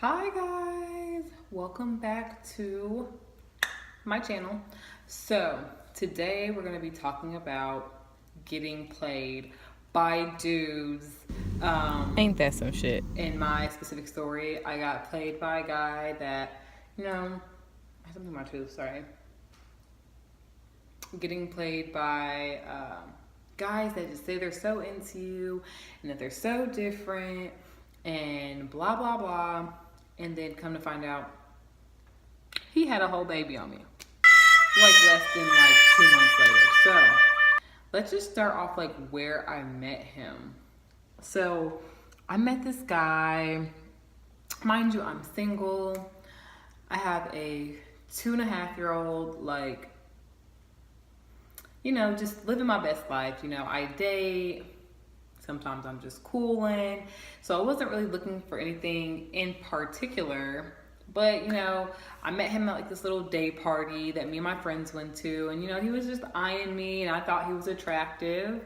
Hi guys, welcome back to my channel. So today we're going to be talking about getting played by dudes. Ain't that some shit? In my specific story, I got played by a guy that, I have something in my tooth, sorry. Getting played by guys that just say they're so into you and that they're so different and blah blah blah, and then come to find out he had a whole baby on me like less than like 2 months later. So let's just start off like where I met him. So I met this guy, mind you, I'm single. I have a 2.5-year-old, like, just living my best life. I date. Sometimes I'm just cooling. So I wasn't really looking for anything in particular. But, I met him at like this little day party that me and my friends went to. And, he was just eyeing me and I thought he was attractive.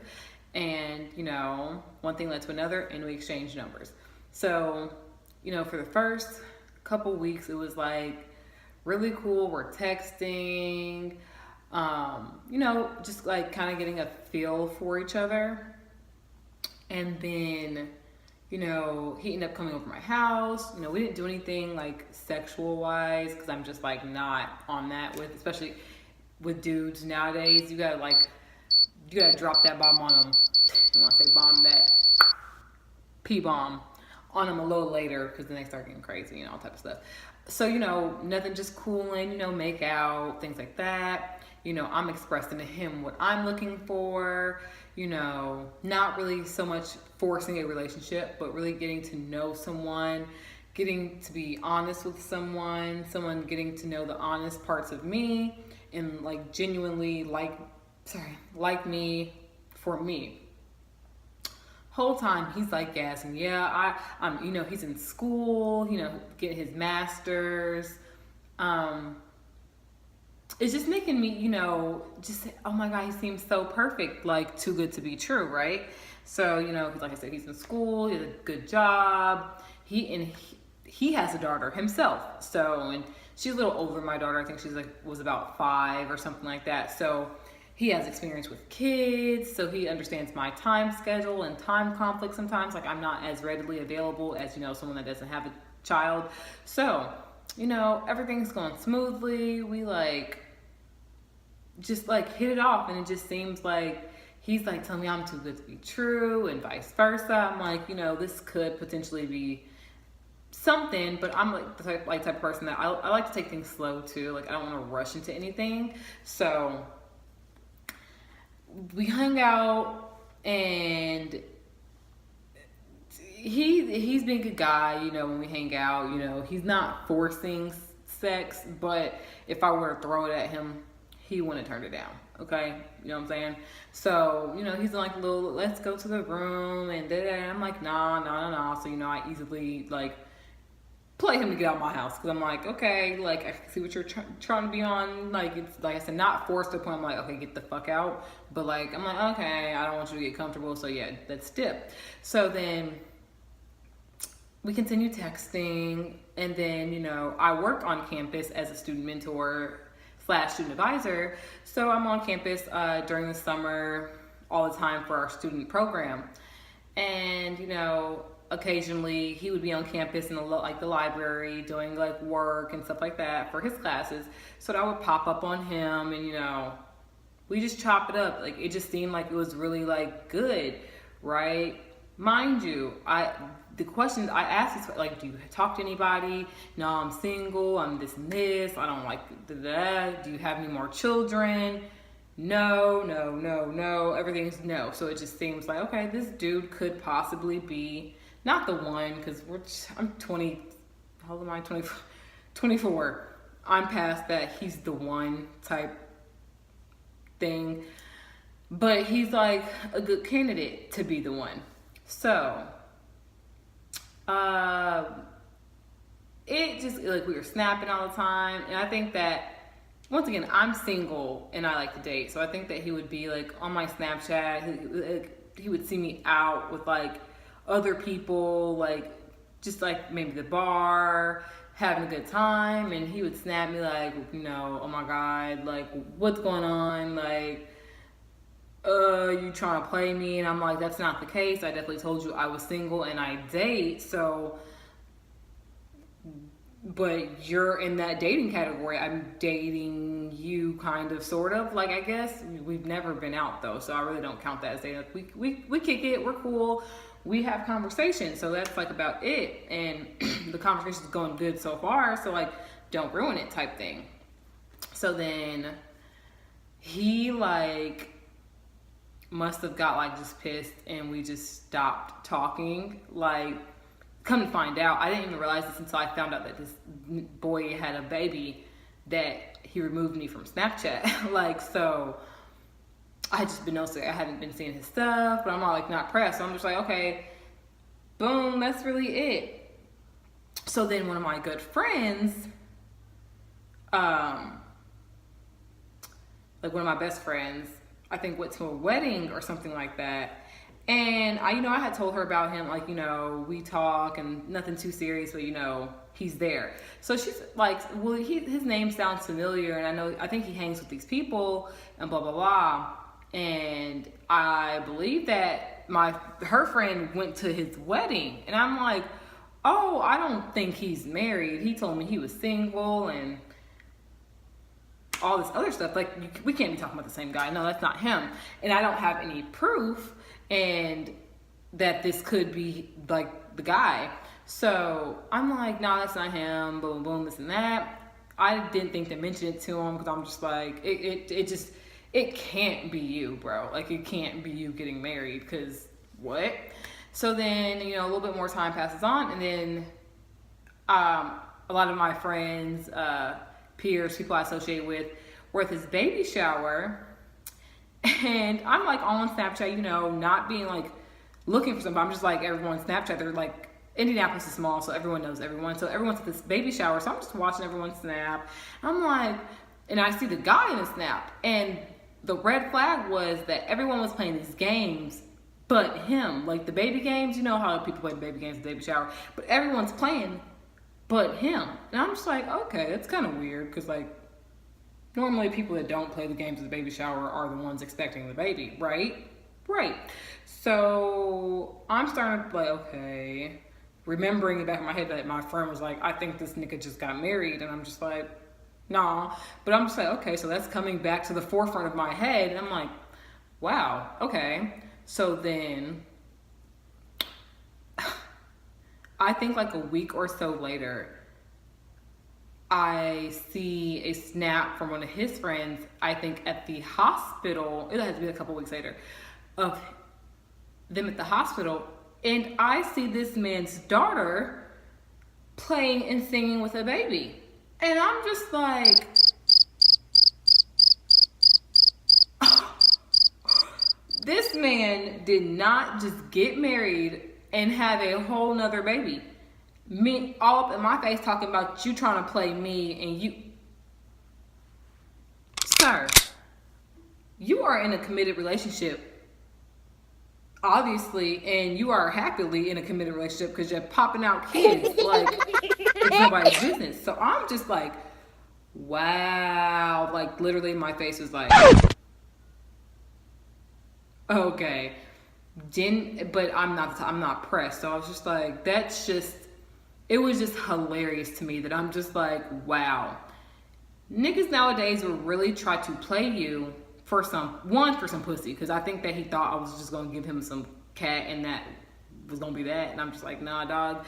And, one thing led to another and we exchanged numbers. So, for the first couple weeks, it was like really cool. We're texting, just like kind of getting a feel for each other. And then, he ended up coming over my house. We didn't do anything like sexual wise because I'm just like not on that with, especially with dudes nowadays. You gotta drop that bomb on them. I want to say bomb, that P-bomb on them a little later because then they start getting crazy, all type of stuff. So, nothing, just cooling, make out, things like that. I'm expressing to him what I'm looking for, not really so much forcing a relationship, but really getting to know someone, getting to be honest with someone getting to know the honest parts of me and like genuinely like me for me. Whole time he's like gassing, I'm he's in school, getting his master's. It's just making me, just, oh my God, he seems so perfect, like too good to be true, right? So, like I said, he's in school, he has a good job. He has a daughter himself. So, and she's a little older than my daughter. I think she's was about 5 or something like that. So he has experience with kids. So he understands my time schedule and time conflict sometimes. Like I'm not as readily available as, someone that doesn't have a child. So, everything's going smoothly. We just hit it off, and it just seems like he's like telling me I'm too good to be true and vice versa. I'm like, this could potentially be something, but I'm like the type of person that I like to take things slow too. Like I don't want to rush into anything. So we hung out and he's been a good guy, when we hang out, he's not forcing sex, but if I were to throw it at him, he wouldn't turn it down. Okay. You know what I'm saying? So, he's like let's go to the room and I'm like, nah. So, I easily play him to get out of my house. Cause I'm like, okay, I can see what you're trying to be on. Like, it's like I said, not forced to the point I'm like, okay, get the fuck out. But I'm like, okay, I don't want you to get comfortable. So yeah, let's dip. So then we continue texting, and then, I work on campus as a student mentor / student advisor. So I'm on campus during the summer all the time for our student program. And, occasionally he would be on campus in the library doing work and stuff like that for his classes. So that would pop up on him, and, we just chop it up. It just seemed like it was really good, right? Mind you, the questions I asked is do you talk to anybody? No, I'm single, I'm this and this, I don't like that. Do you have any more children? No, everything's no. So it just seems like, okay, this dude could possibly be not the one, because I'm 20, how old am I? 24. I'm past that he's the one type thing, but he's a good candidate to be the one. So it just we were snapping all the time, and I think that once again I'm single and I like to date, so I think that he would be on my Snapchat. He would see me out with other people, just like maybe the bar, having a good time, and he would snap me like, oh my God, like, what's going on? Like, you trying to play me? And I'm like, that's not the case. I definitely told you I was single and I date, so, but you're in that dating category. I'm dating you, kind of, sort of, like, I guess. We've never been out though, so I really don't count that as dating. Like, we kick it, we're cool, we have conversations, so that's like about it, and the conversation's going good so far, so like, don't ruin it type thing. So then he like must have got like just pissed, and we just stopped talking. Like, come to find out, I didn't even realize this until I found out that this boy had a baby, that he removed me from Snapchat. Like, so I had just been noticing, I hadn't been seeing his stuff, but I'm not pressed. So I'm just like, okay, boom, that's really it. So then one of my good friends, like one of my best friends, I think went to a wedding or something like that. And I had told her about him, like, we talk and nothing too serious, but he's there. So she's like, well, his name sounds familiar, and I think he hangs with these people and blah, blah, blah. And I believe that her friend went to his wedding, and I'm like, oh, I don't think he's married. He told me he was single and all this other stuff. Like, we can't be talking about the same guy. No, that's not him. And I don't have any proof and that this could be like the guy. So I'm like, no, that's not him. Boom, boom, this and that. I didn't think to mention it to him, because I'm just like, it can't be you, bro. Like, it can't be you getting married, because what? So then, a little bit more time passes on, and then a lot of my friends, peers, people I associate with, were at this baby shower. And I'm like on Snapchat, not being like looking for somebody. I'm just like everyone's Snapchat. They're like, Indianapolis is small, so everyone knows everyone. So everyone's at this baby shower. So I'm just watching everyone snap. I'm like, and I see the guy in the snap. And the red flag was that everyone was playing these games but him. Like the baby games, how people play baby games at the baby shower. But everyone's playing but him. And I'm just like, okay, that's kind of weird, because like, normally people that don't play the games at the baby shower are the ones expecting the baby, right? Right. So I'm starting to like, okay, remembering in the back of my head that my friend was like, I think this nigga just got married. And I'm just like, nah. But I'm just like, okay, so that's coming back to the forefront of my head. And I'm like, wow, okay. So then I think like a week or so later, I see a snap from one of his friends, I think at the hospital, it had to be a couple weeks later, of them at the hospital, and I see this man's daughter playing and singing with a baby. And I'm just like, this man did not just get married and have a whole nother baby. Me all up in my face talking about you trying to play me, and you, sir, you are in a committed relationship, obviously, and you are happily in a committed relationship because you're popping out kids like it's nobody's business. So I'm just like, wow, like literally my face was like, okay, but I'm not pressed. So I was just like, it was just hilarious to me that I'm just like, wow. Niggas nowadays will really try to play you for some pussy. Because I think that he thought I was just going to give him some cat and that was going to be that. And I'm just like, nah, dog.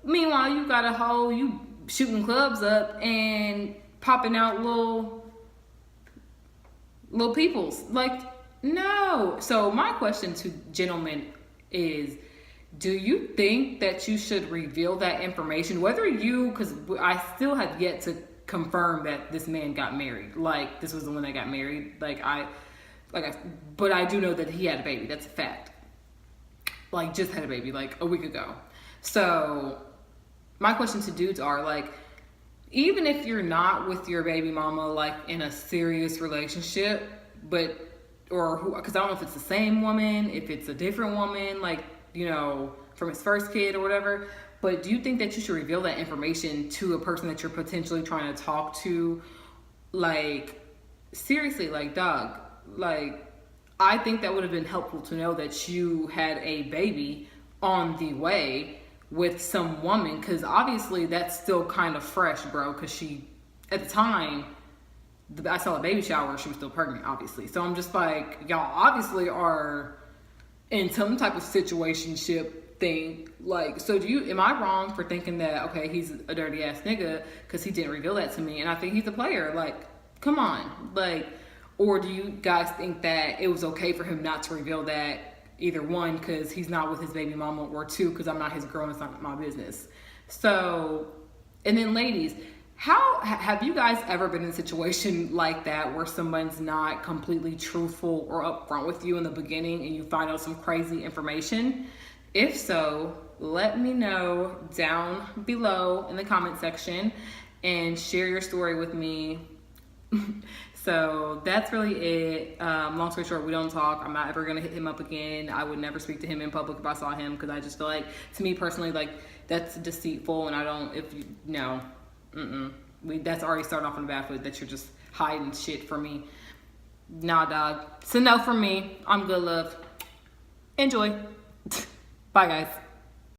Meanwhile, you got a hoe, you shooting clubs up and popping out little peoples. Like, no. So my question to gentlemen is, do you think that you should reveal that information? Because I still have yet to confirm that this man got married. Like, this was the one that got married. But I do know that he had a baby. That's a fact. Like, just had a baby, like, a week ago. So, my question to dudes are, like, even if you're not with your baby mama, like, in a serious relationship, because I don't know if it's the same woman, if it's a different woman, like, from his first kid or whatever, But do you think that you should reveal that information to a person that you're potentially trying to talk to? Like, seriously, like, dog, like, I think that would have been helpful to know that you had a baby on the way with some woman, because obviously that's still kind of fresh, bro, because she, at the time, I saw a baby shower, she was still pregnant, obviously. So I'm just like, y'all obviously are in some type of situationship thing. Like, so am I wrong for thinking that, okay, he's a dirty ass nigga because he didn't reveal that to me, and I think he's a player? Like, come on. Like, or do you guys think that it was okay for him not to reveal that, either one, because he's not with his baby mama, or two, because I'm not his girl and it's not my business? So, and then ladies, have you guys ever been in a situation like that where someone's not completely truthful or upfront with you in the beginning and you find out some crazy information? If so, let me know down below in the comment section and share your story with me. So that's really it. Long story short, we don't talk. I'm not ever gonna hit him up again. I would never speak to him in public if I saw him, because I just feel like, to me personally, like, that's deceitful, and I don't, if you, no, that's already starting off on the bad foot, that you're just hiding shit from me. Nah, dog. So no from me. I'm good, love. Enjoy. Bye, guys.